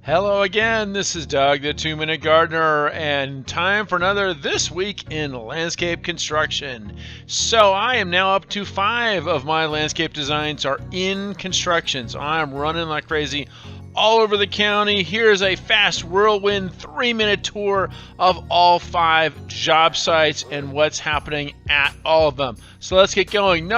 Hello again, this is Doug, the 2-Minute Gardener, and time for another This Week in Landscape Construction. So I am now up to 5 of my landscape designs are in construction, so I'm running like crazy all over the county. Here's a fast whirlwind 3-minute tour of all 5 job sites and what's happening at all of them. So let's get going.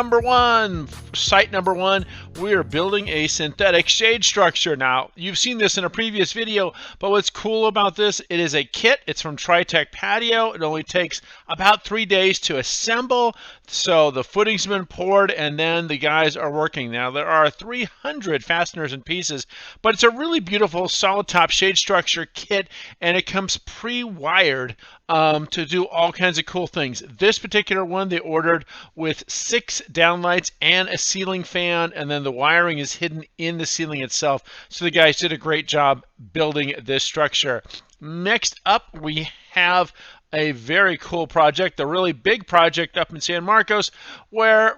Site number one, we are building a synthetic shade structure. Now, you've seen this in a previous video, but what's cool about this, it is a kit. It's from Patio. It only takes about 3 days to assemble. So the footing's been poured and then the guys are working. Now, there are 300 fasteners and pieces, but it's a really beautiful solid top shade structure kit, and it comes pre-wired to do all kinds of cool things. This particular one they ordered with 6 downlights and a ceiling fan, and then the wiring is hidden in the ceiling itself. So the guys did a great job building this structure. Next up, we have a very cool project, a really big project up in San Marcos, where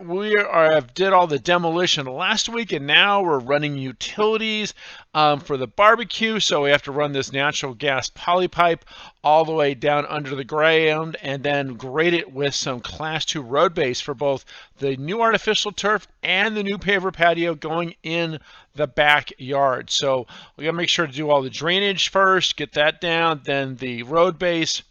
did all the demolition last week, and now we're running utilities for the barbecue. So we have to run this natural gas poly pipe all the way down under the ground and then grade it with some Class 2 road base for both the new artificial turf and the new paver patio going in the backyard. So we got to make sure to do all the drainage first, get that down, then the road base.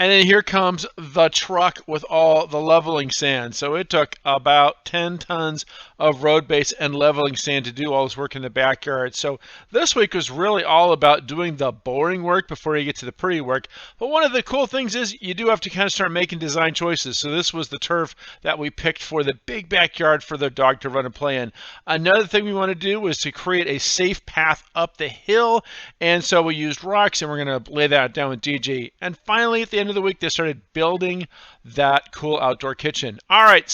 And then here comes the truck with all the leveling sand. So it took about 10 tons of road base and leveling sand to do all this work in the backyard. So this week was really all about doing the boring work before you get to the pretty work. But one of the cool things is you do have to kind of start making design choices. So this was the turf that we picked for the big backyard for the dog to run and play in. Another thing we want to do was to create a safe path up the hill. And so we used rocks, and we're going to lay that down with DJ. And finally, at the end of the week, they started building that cool outdoor kitchen. All right,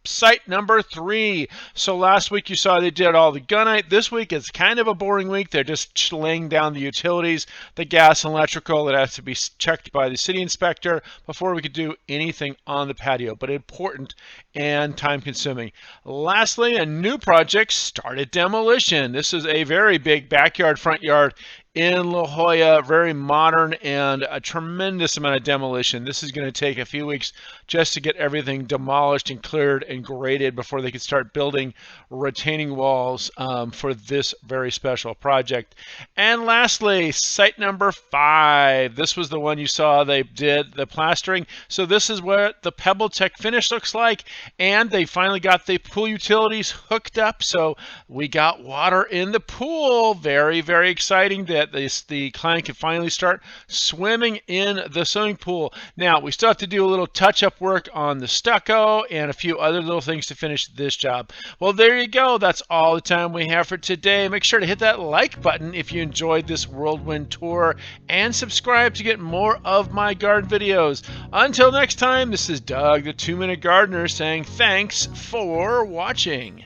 site number 3. So last week you saw they did all the gunite. This week it's kind of a boring week. They're just laying down the utilities, the gas and electrical that has to be checked by the city inspector before we could do anything on the patio, but important and time consuming. Lastly, a new project started demolition. This is a very big backyard, front yard in La Jolla, very modern, and a tremendous amount of demolition. This is going to take a few weeks just to get everything demolished and cleared and graded before they can start building retaining walls for this very special project. And lastly, site number 5. This was the one you saw they did the plastering. So this is what the Pebble Tech finish looks like, and they finally got the pool utilities hooked up. So we got water in the pool. Very, very exciting that the client can finally start swimming in the swimming pool. Now, we still have to do a little touch-up work on the stucco and a few other little things to finish this job. Well, there you go. That's all the time we have for today. Make sure to hit that like button if you enjoyed this whirlwind tour, and subscribe to get more of my garden videos. Until next time, this is Doug, the 2-Minute Gardener, saying thanks for watching.